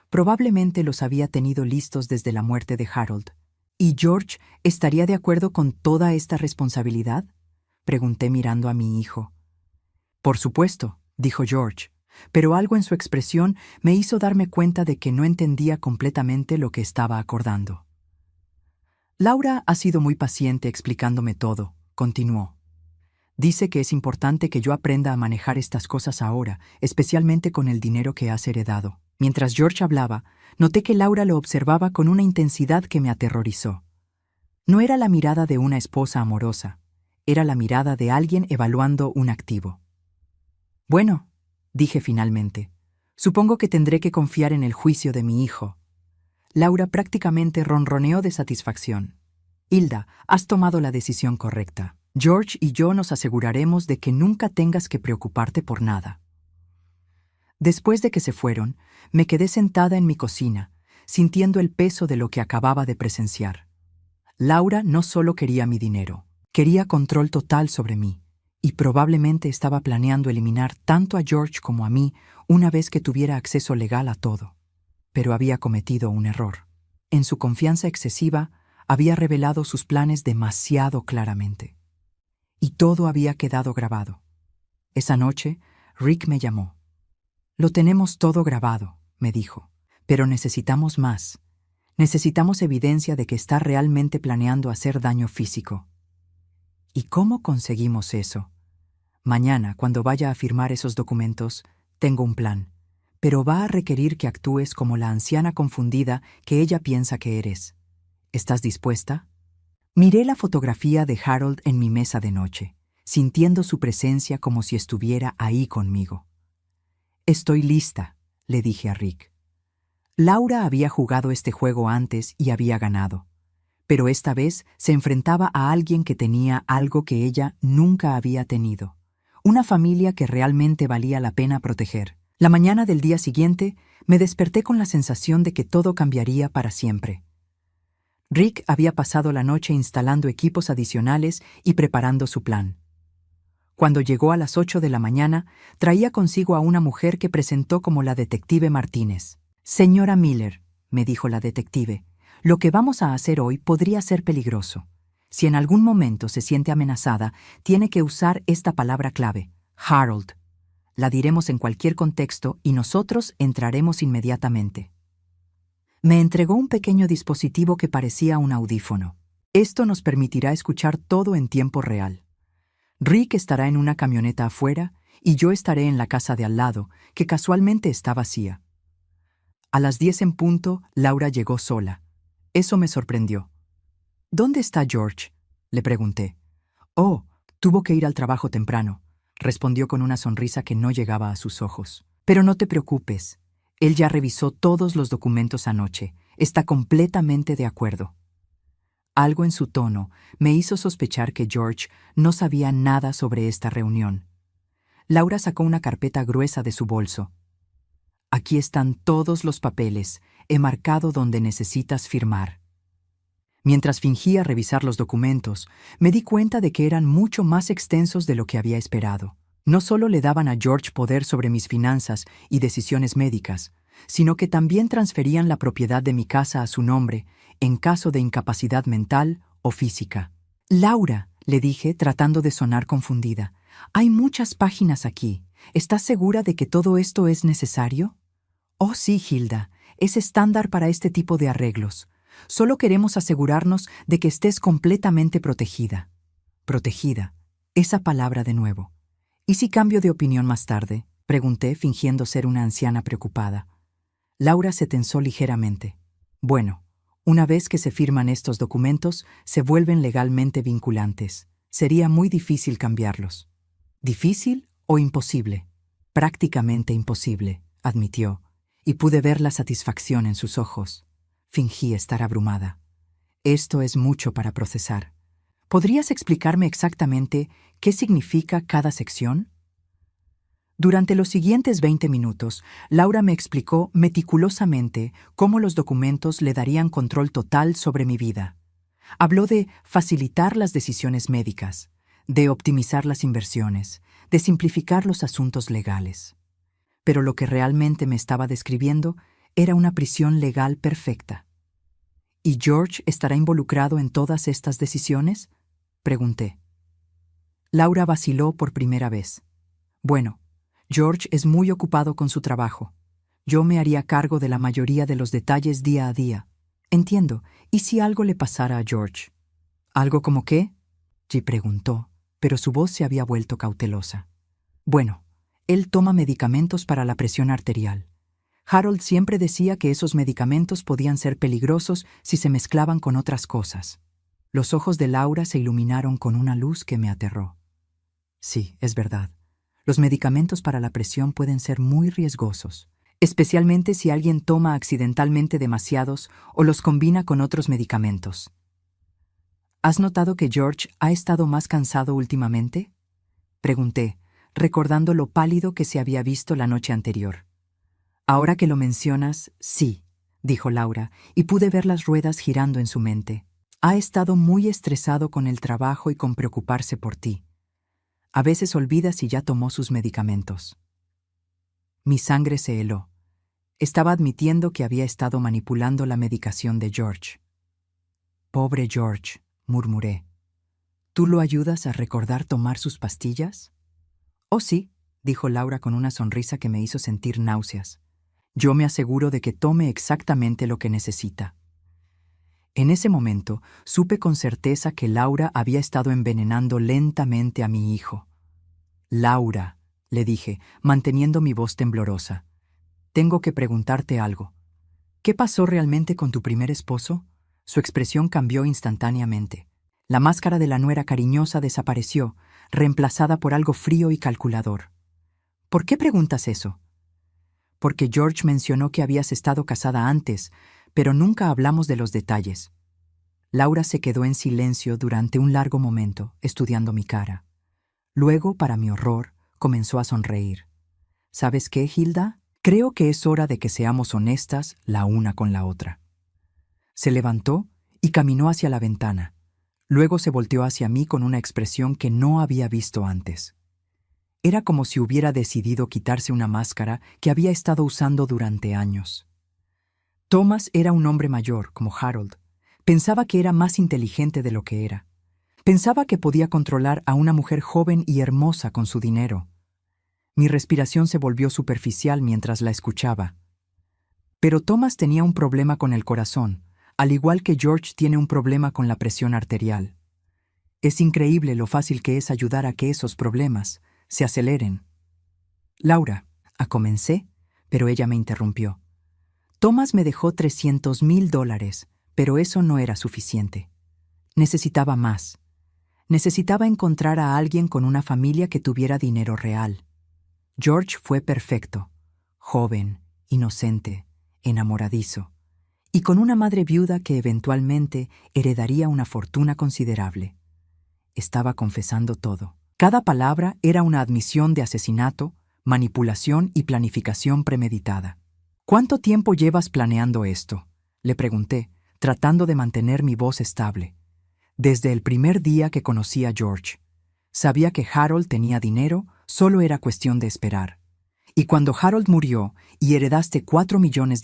Probablemente los había tenido listos desde la muerte de Harold. ¿Y George estaría de acuerdo con toda esta responsabilidad?, pregunté mirando a mi hijo. Por supuesto, dijo George, pero algo en su expresión me hizo darme cuenta de que no entendía completamente lo que estaba acordando. Laura ha sido muy paciente explicándome todo, continuó. Dice que es importante que yo aprenda a manejar estas cosas ahora, especialmente con el dinero que has heredado. Mientras George hablaba, noté que Laura lo observaba con una intensidad que me aterrorizó. No era la mirada de una esposa amorosa, era la mirada de alguien evaluando un activo. Bueno, dije finalmente, supongo que tendré que confiar en el juicio de mi hijo. Laura prácticamente ronroneó de satisfacción. Hilda, has tomado la decisión correcta. George y yo nos aseguraremos de que nunca tengas que preocuparte por nada. Después de que se fueron, me quedé sentada en mi cocina, sintiendo el peso de lo que acababa de presenciar. Laura no solo quería mi dinero, quería control total sobre mí, y probablemente estaba planeando eliminar tanto a George como a mí una vez que tuviera acceso legal a todo. Pero había cometido un error. En su confianza excesiva, había revelado sus planes demasiado claramente. Y todo había quedado grabado. Esa noche, Rick me llamó. Lo tenemos todo grabado, me dijo, pero necesitamos más. Necesitamos evidencia de que está realmente planeando hacer daño físico. ¿Y cómo conseguimos eso? Mañana, cuando vaya a firmar esos documentos, tengo un plan, pero va a requerir que actúes como la anciana confundida que ella piensa que eres. ¿Estás dispuesta? Miré la fotografía de Harold en mi mesa de noche, sintiendo su presencia como si estuviera ahí conmigo. Estoy lista, le dije a Rick. Laura había jugado este juego antes y había ganado, pero esta vez se enfrentaba a alguien que tenía algo que ella nunca había tenido, una familia que realmente valía la pena proteger. La mañana del día siguiente me desperté con la sensación de que todo cambiaría para siempre. Rick había pasado la noche instalando equipos adicionales y preparando su plan. Cuando llegó a las 8 de la mañana, traía consigo a una mujer que presentó como la detective Martínez. «Señora Miller», me dijo la detective, «lo que vamos a hacer hoy podría ser peligroso. Si en algún momento se siente amenazada, tiene que usar esta palabra clave, Harold. La diremos en cualquier contexto y nosotros entraremos inmediatamente». Me entregó un pequeño dispositivo que parecía un audífono. Esto nos permitirá escuchar todo en tiempo real. Rick estará en una camioneta afuera y yo estaré en la casa de al lado, que casualmente está vacía. A las 10 en punto, Laura llegó sola. Eso me sorprendió. «¿Dónde está George?», le pregunté. «Oh, tuvo que ir al trabajo temprano», respondió con una sonrisa que no llegaba a sus ojos. «Pero no te preocupes. Él ya revisó todos los documentos anoche. Está completamente de acuerdo». Algo en su tono me hizo sospechar que George no sabía nada sobre esta reunión. Laura sacó una carpeta gruesa de su bolso. Aquí están todos los papeles, he marcado donde necesitas firmar. Mientras fingía revisar los documentos, me di cuenta de que eran mucho más extensos de lo que había esperado. No solo le daban a George poder sobre mis finanzas y decisiones médicas, sino que también transferían la propiedad de mi casa a su nombre en caso de incapacidad mental o física. Laura, le dije, tratando de sonar confundida, hay muchas páginas aquí. ¿Estás segura de que todo esto es necesario? Oh, sí, Hilda, es estándar para este tipo de arreglos. Solo queremos asegurarnos de que estés completamente protegida. Protegida. Esa palabra de nuevo. ¿Y si cambio de opinión más tarde? Pregunté, fingiendo ser una anciana preocupada. Laura se tensó ligeramente. Bueno, una vez que se firman estos documentos, se vuelven legalmente vinculantes. Sería muy difícil cambiarlos. ¿Difícil o imposible? Prácticamente imposible, admitió, y pude ver la satisfacción en sus ojos. Fingí estar abrumada. Esto es mucho para procesar. ¿Podrías explicarme exactamente qué significa cada sección? Durante los siguientes 20 minutos, Laura me explicó meticulosamente cómo los documentos le darían control total sobre mi vida. Habló de facilitar las decisiones médicas, de optimizar las inversiones, de simplificar los asuntos legales. Pero lo que realmente me estaba describiendo era una prisión legal perfecta. ¿Y George estará involucrado en todas estas decisiones? Pregunté. Laura vaciló por primera vez. Bueno, George es muy ocupado con su trabajo. Yo me haría cargo de la mayoría de los detalles día a día. Entiendo. ¿Y si algo le pasara a George? ¿Algo como qué? G preguntó, pero su voz se había vuelto cautelosa. Bueno, él toma medicamentos para la presión arterial. Harold siempre decía que esos medicamentos podían ser peligrosos si se mezclaban con otras cosas. Los ojos de Laura se iluminaron con una luz que me aterró. Sí, es verdad. Los medicamentos para la presión pueden ser muy riesgosos, especialmente si alguien toma accidentalmente demasiados o los combina con otros medicamentos. ¿Has notado que George ha estado más cansado últimamente? Pregunté, recordando lo pálido que se había visto la noche anterior. Ahora que lo mencionas, sí, dijo Laura, y pude ver las ruedas girando en su mente. Ha estado muy estresado con el trabajo y con preocuparse por ti. A veces olvida si ya tomó sus medicamentos. Mi sangre se heló. Estaba admitiendo que había estado manipulando la medicación de George. Pobre George, murmuré. ¿Tú lo ayudas a recordar tomar sus pastillas? Oh, sí, dijo Laura con una sonrisa que me hizo sentir náuseas. Yo me aseguro de que tome exactamente lo que necesita. En ese momento, supe con certeza que Laura había estado envenenando lentamente a mi hijo. Laura, le dije, manteniendo mi voz temblorosa, tengo que preguntarte algo. ¿Qué pasó realmente con tu primer esposo? Su expresión cambió instantáneamente. La máscara de la nuera cariñosa desapareció, reemplazada por algo frío y calculador. ¿Por qué preguntas eso? Porque George mencionó que habías estado casada antes, pero nunca hablamos de los detalles. Laura se quedó en silencio durante un largo momento, estudiando mi cara. Luego, para mi horror, comenzó a sonreír. ¿Sabes qué, Hilda? Creo que es hora de que seamos honestas la una con la otra. Se levantó y caminó hacia la ventana. Luego se volteó hacia mí con una expresión que no había visto antes. Era como si hubiera decidido quitarse una máscara que había estado usando durante años. Thomas era un hombre mayor, como Harold. Pensaba que era más inteligente de lo que era. Pensaba que podía controlar a una mujer joven y hermosa con su dinero. Mi respiración se volvió superficial mientras la escuchaba. Pero Thomas tenía un problema con el corazón, al igual que George tiene un problema con la presión arterial. Es increíble lo fácil que es ayudar a que esos problemas se aceleren. Laura, comencé, pero ella me interrumpió. Thomas me dejó $300,000, pero eso no era suficiente. Necesitaba más. Necesitaba encontrar a alguien con una familia que tuviera dinero real. George fue perfecto, joven, inocente, enamoradizo, y con una madre viuda que eventualmente heredaría una fortuna considerable. Estaba confesando todo. Cada palabra era una admisión de asesinato, manipulación y planificación premeditada. ¿Cuánto tiempo llevas planeando esto?, le pregunté, tratando de mantener mi voz estable. Desde el primer día que conocí a George. Sabía que Harold tenía dinero, solo era cuestión de esperar. Y cuando Harold murió y heredaste $4 millones,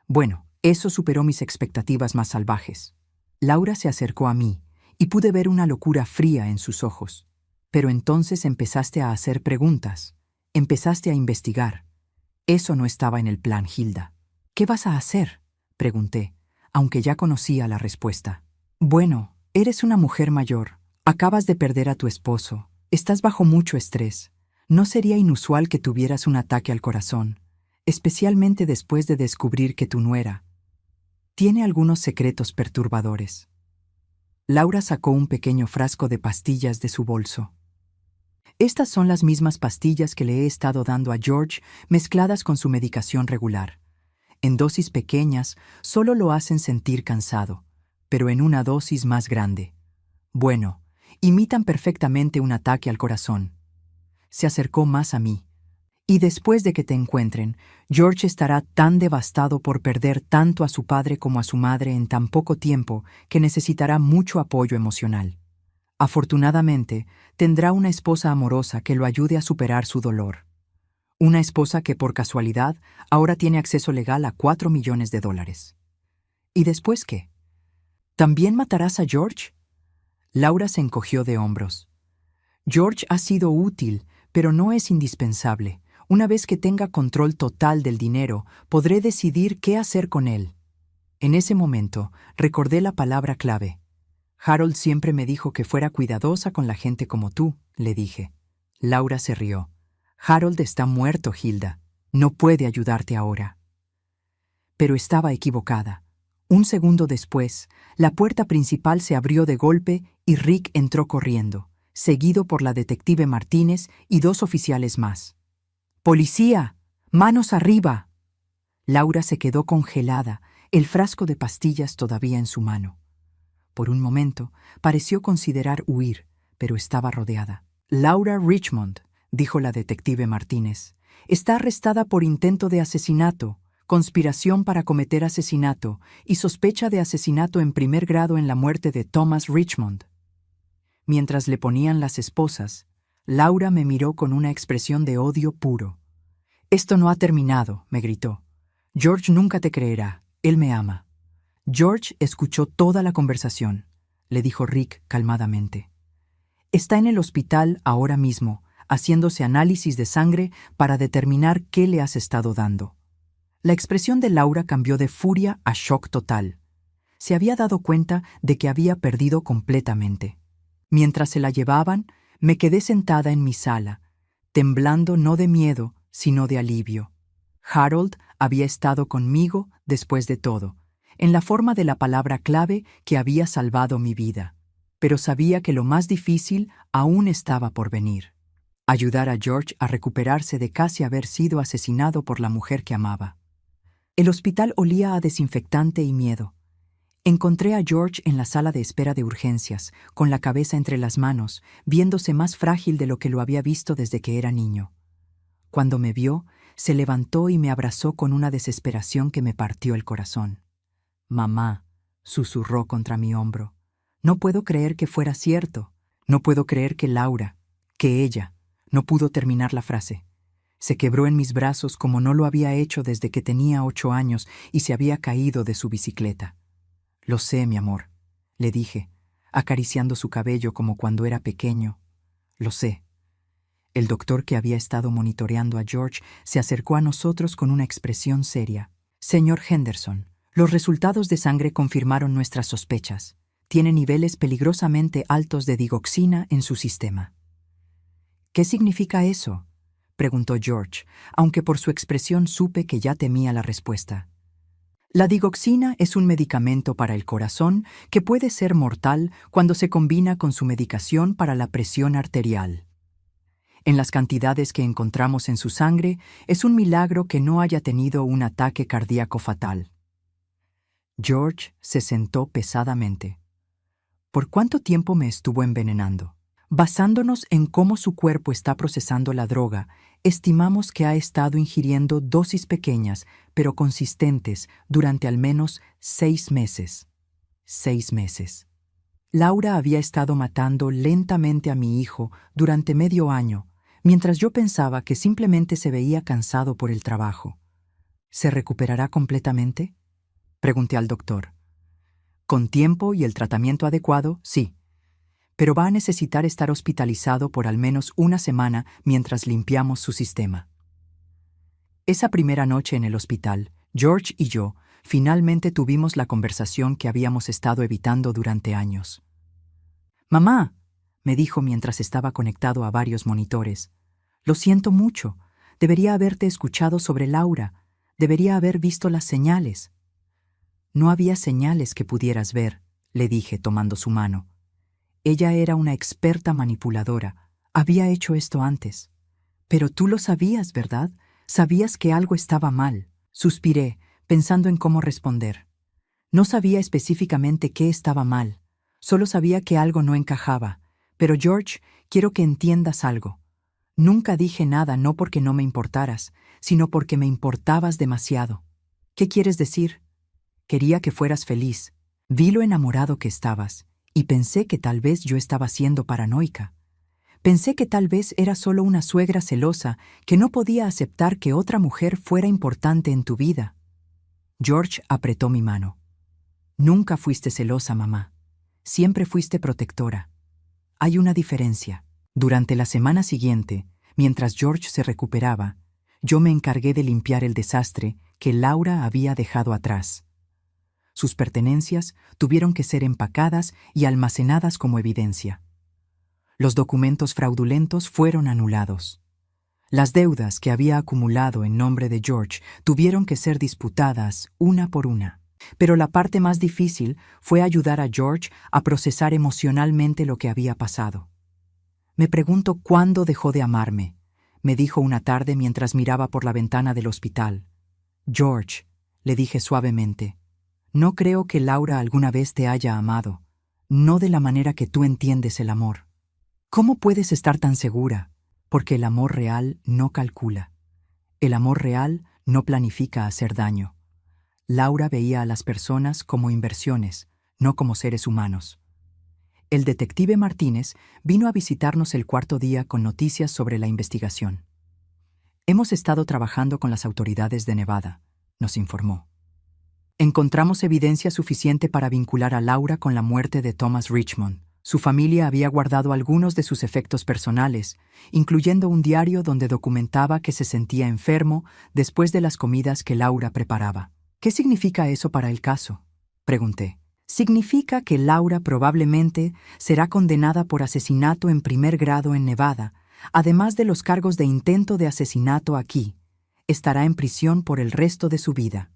bueno, eso superó mis expectativas más salvajes. Laura se acercó a mí y pude ver una locura fría en sus ojos. Pero entonces empezaste a hacer preguntas, empezaste a investigar. Eso no estaba en el plan, Hilda. ¿Qué vas a hacer?, pregunté, aunque ya conocía la respuesta. Bueno, eres una mujer mayor. Acabas de perder a tu esposo. Estás bajo mucho estrés. No sería inusual que tuvieras un ataque al corazón, especialmente después de descubrir que tu nuera tiene algunos secretos perturbadores. Laura sacó un pequeño frasco de pastillas de su bolso. Estas son las mismas pastillas que le he estado dando a George mezcladas con su medicación regular. En dosis pequeñas solo lo hacen sentir cansado, pero en una dosis más grande. Bueno, imitan perfectamente un ataque al corazón. Se acercó más a mí. Y después de que te encuentren, George estará tan devastado por perder tanto a su padre como a su madre en tan poco tiempo que necesitará mucho apoyo emocional. Afortunadamente, tendrá una esposa amorosa que lo ayude a superar su dolor. Una esposa que, por casualidad, ahora tiene acceso legal a $4 millones. ¿Y después qué? ¿También matarás a George? Laura se encogió de hombros. George ha sido útil, pero no es indispensable. Una vez que tenga control total del dinero, podré decidir qué hacer con él. En ese momento, recordé la palabra clave. Harold siempre me dijo que fuera cuidadosa con la gente como tú, le dije. Laura se rió. Harold está muerto, Hilda. No puede ayudarte ahora. Pero estaba equivocada. Un segundo después, la puerta principal se abrió de golpe y Rick entró corriendo, seguido por la detective Martínez y 2 oficiales más. ¡Policía! ¡Manos arriba! Laura se quedó congelada, el frasco de pastillas todavía en su mano. Por un momento, pareció considerar huir, pero estaba rodeada. Laura Richmond, dijo la detective Martínez, está arrestada por intento de asesinato, conspiración para cometer asesinato y sospecha de asesinato en primer grado en la muerte de Thomas Richmond. Mientras le ponían las esposas, Laura me miró con una expresión de odio puro. «Esto no ha terminado», me gritó. «George nunca te creerá. Él me ama». George escuchó toda la conversación, le dijo Rick calmadamente. Está en el hospital ahora mismo, haciéndose análisis de sangre para determinar qué le has estado dando. La expresión de Laura cambió de furia a shock total. Se había dado cuenta de que había perdido completamente. Mientras se la llevaban, me quedé sentada en mi sala, temblando no de miedo, sino de alivio. Harold había estado conmigo después de todo, en la forma de la palabra clave que había salvado mi vida. Pero sabía que lo más difícil aún estaba por venir. Ayudar a George a recuperarse de casi haber sido asesinado por la mujer que amaba. El hospital olía a desinfectante y miedo. Encontré a George en la sala de espera de urgencias, con la cabeza entre las manos, viéndose más frágil de lo que lo había visto desde que era niño. Cuando me vio, se levantó y me abrazó con una desesperación que me partió el corazón. «Mamá», susurró contra mi hombro. No puedo creer que fuera cierto. No puedo creer que Laura, que ella, no pudo terminar la frase. Se quebró en mis brazos como no lo había hecho desde que tenía 8 años y se había caído de su bicicleta. «Lo sé, mi amor», le dije, acariciando su cabello como cuando era pequeño. «Lo sé». El doctor que había estado monitoreando a George se acercó a nosotros con una expresión seria. «Señor Henderson, los resultados de sangre confirmaron nuestras sospechas. Tiene niveles peligrosamente altos de digoxina en su sistema». «¿Qué significa eso?», preguntó George, aunque por su expresión supe que ya temía la respuesta. La digoxina es un medicamento para el corazón que puede ser mortal cuando se combina con su medicación para la presión arterial. En las cantidades que encontramos en su sangre, es un milagro que no haya tenido un ataque cardíaco fatal. George se sentó pesadamente. ¿Por cuánto tiempo me estuvo envenenando? Basándonos en cómo su cuerpo está procesando la droga, estimamos que ha estado ingiriendo dosis pequeñas, pero consistentes, durante al menos 6 meses. 6 meses. Laura había estado matando lentamente a mi hijo durante medio año, mientras yo pensaba que simplemente se veía cansado por el trabajo. ¿Se recuperará completamente?, pregunté al doctor. Con tiempo y el tratamiento adecuado, sí. Pero va a necesitar estar hospitalizado por al menos una semana mientras limpiamos su sistema. Esa primera noche en el hospital, George y yo finalmente tuvimos la conversación que habíamos estado evitando durante años. «Mamá», me dijo mientras estaba conectado a varios monitores, «lo siento mucho. Debería haberte escuchado sobre Laura. Debería haber visto las señales». «No había señales que pudieras ver», le dije tomando su mano. Ella era una experta manipuladora. Había hecho esto antes. «Pero tú lo sabías, ¿verdad? Sabías que algo estaba mal». Suspiré, pensando en cómo responder. No sabía específicamente qué estaba mal. Solo sabía que algo no encajaba. Pero George, quiero que entiendas algo. Nunca dije nada no porque no me importaras, sino porque me importabas demasiado. ¿Qué quieres decir? Quería que fueras feliz. Vi lo enamorado que estabas, y pensé que tal vez yo estaba siendo paranoica. Pensé que tal vez era solo una suegra celosa que no podía aceptar que otra mujer fuera importante en tu vida. George apretó mi mano. Nunca fuiste celosa, mamá. Siempre fuiste protectora. Hay una diferencia. Durante la semana siguiente, mientras George se recuperaba, yo me encargué de limpiar el desastre que Laura había dejado atrás. Sus pertenencias tuvieron que ser empacadas y almacenadas como evidencia. Los documentos fraudulentos fueron anulados. Las deudas que había acumulado en nombre de George tuvieron que ser disputadas una por una. Pero la parte más difícil fue ayudar a George a procesar emocionalmente lo que había pasado. «Me pregunto cuándo dejó de amarme», me dijo una tarde mientras miraba por la ventana del hospital. «George», le dije suavemente, «no creo que Laura alguna vez te haya amado, no de la manera que tú entiendes el amor». «¿Cómo puedes estar tan segura?» «Porque el amor real no calcula. El amor real no planifica hacer daño». Laura veía a las personas como inversiones, no como seres humanos. El detective Martínez vino a visitarnos el cuarto día con noticias sobre la investigación. «Hemos estado trabajando con las autoridades de Nevada», nos informó. «Encontramos evidencia suficiente para vincular a Laura con la muerte de Thomas Richmond. Su familia había guardado algunos de sus efectos personales, incluyendo un diario donde documentaba que se sentía enfermo después de las comidas que Laura preparaba». «¿Qué significa eso para el caso?», pregunté. «Significa que Laura probablemente será condenada por asesinato en primer grado en Nevada, además de los cargos de intento de asesinato aquí. Estará en prisión por el resto de su vida».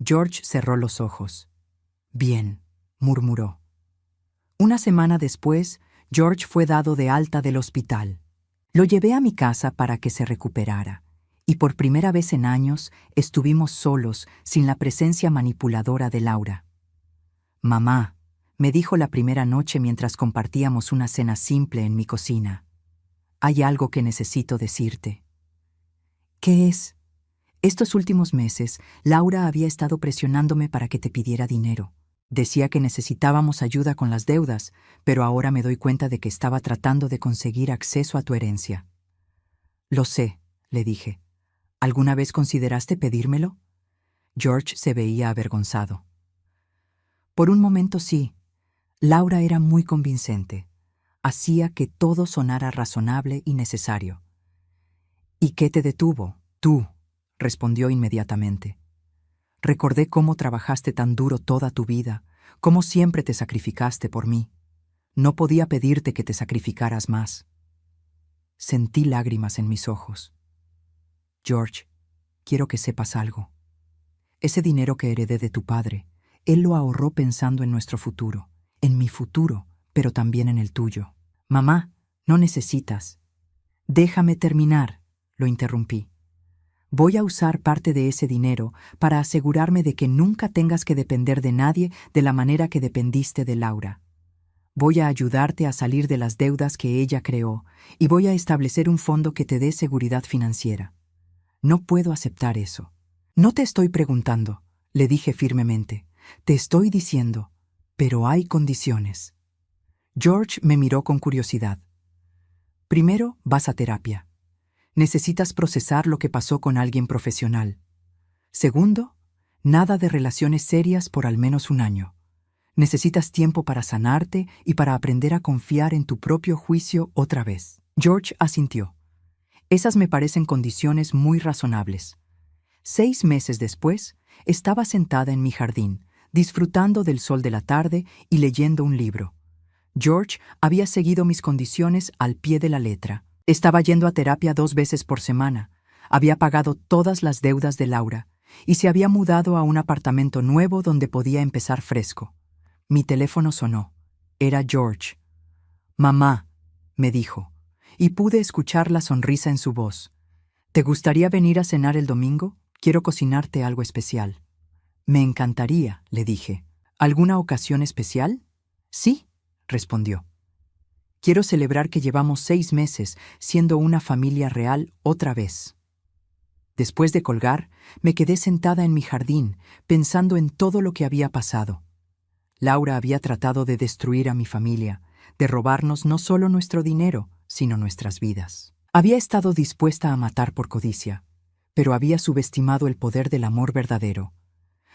George cerró los ojos. «Bien», murmuró. Una semana después, George fue dado de alta del hospital. Lo llevé a mi casa para que se recuperara, y por primera vez en años estuvimos solos sin la presencia manipuladora de Laura. «Mamá», me dijo la primera noche mientras compartíamos una cena simple en mi cocina, «hay algo que necesito decirte». «¿Qué es?» «Estos últimos meses, Laura había estado presionándome para que te pidiera dinero. Decía que necesitábamos ayuda con las deudas, pero ahora me doy cuenta de que estaba tratando de conseguir acceso a tu herencia». «Lo sé», le dije. «¿Alguna vez consideraste pedírmelo?» George se veía avergonzado. «Por un momento sí. Laura era muy convincente. Hacía que todo sonara razonable y necesario». «¿Y qué te detuvo?» «Tú», respondió inmediatamente. «Recordé cómo trabajaste tan duro toda tu vida, cómo siempre te sacrificaste por mí. No podía pedirte que te sacrificaras más». Sentí lágrimas en mis ojos. «George, quiero que sepas algo. Ese dinero que heredé de tu padre, él lo ahorró pensando en nuestro futuro, en mi futuro, pero también en el tuyo». «Mamá, no necesitas». «Déjame terminar», lo interrumpí. Voy a usar parte de ese dinero para asegurarme de que nunca tengas que depender de nadie de la manera que dependiste de Laura. Voy a ayudarte a salir de las deudas que ella creó y voy a establecer un fondo que te dé seguridad financiera. No puedo aceptar eso. No te estoy preguntando, le dije firmemente. Te estoy diciendo, pero hay condiciones. George me miró con curiosidad. Primero, vas a terapia. Necesitas procesar lo que pasó con alguien profesional. Segundo, nada de relaciones serias por al menos un año. Necesitas tiempo para sanarte y para aprender a confiar en tu propio juicio otra vez. George asintió. Esas me parecen condiciones muy razonables. 6 meses después, estaba sentada en mi jardín, disfrutando del sol de la tarde y leyendo un libro. George había seguido mis condiciones al pie de la letra. Estaba yendo a terapia 2 veces por semana, había pagado todas las deudas de Laura y se había mudado a un apartamento nuevo donde podía empezar fresco. Mi teléfono sonó. Era George. «Mamá», me dijo, y pude escuchar la sonrisa en su voz. «¿Te gustaría venir a cenar el domingo? Quiero cocinarte algo especial». «Me encantaría», le dije. «¿Alguna ocasión especial?» «Sí», respondió. «Quiero celebrar que llevamos 6 meses siendo una familia real otra vez». Después de colgar, me quedé sentada en mi jardín, pensando en todo lo que había pasado. Laura había tratado de destruir a mi familia, de robarnos no solo nuestro dinero, sino nuestras vidas. Había estado dispuesta a matar por codicia, pero había subestimado el poder del amor verdadero.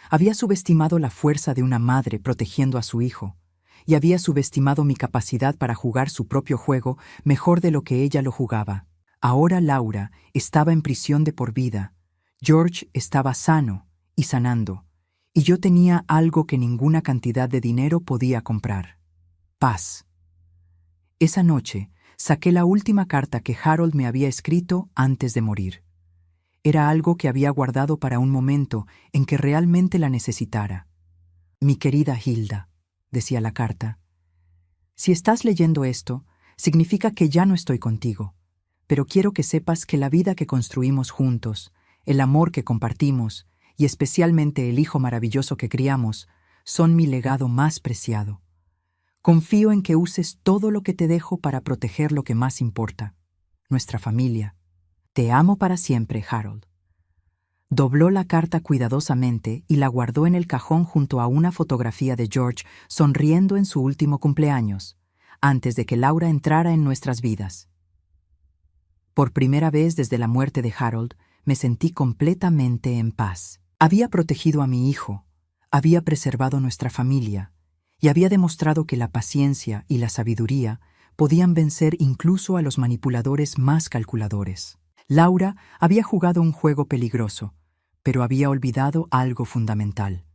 Había subestimado la fuerza de una madre protegiendo a su hijo, y había subestimado mi capacidad para jugar su propio juego mejor de lo que ella lo jugaba. Ahora Laura estaba en prisión de por vida, George estaba sano y sanando, y yo tenía algo que ninguna cantidad de dinero podía comprar: paz. Esa noche saqué la última carta que Harold me había escrito antes de morir. Era algo que había guardado para un momento en que realmente la necesitara. «Mi querida Hilda», decía la carta, «si estás leyendo esto, significa que ya no estoy contigo, pero quiero que sepas que la vida que construimos juntos, el amor que compartimos y especialmente el hijo maravilloso que criamos, son mi legado más preciado. Confío en que uses todo lo que te dejo para proteger lo que más importa, nuestra familia. Te amo para siempre, Harold». Dobló la carta cuidadosamente y la guardó en el cajón junto a una fotografía de George sonriendo en su último cumpleaños, antes de que Laura entrara en nuestras vidas. Por primera vez desde la muerte de Harold, me sentí completamente en paz. Había protegido a mi hijo, había preservado nuestra familia y había demostrado que la paciencia y la sabiduría podían vencer incluso a los manipuladores más calculadores. Laura había jugado un juego peligroso, pero había olvidado algo fundamental.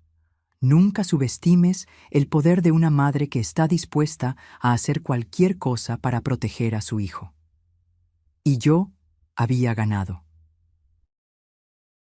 Nunca subestimes el poder de una madre que está dispuesta a hacer cualquier cosa para proteger a su hijo. Y yo había ganado.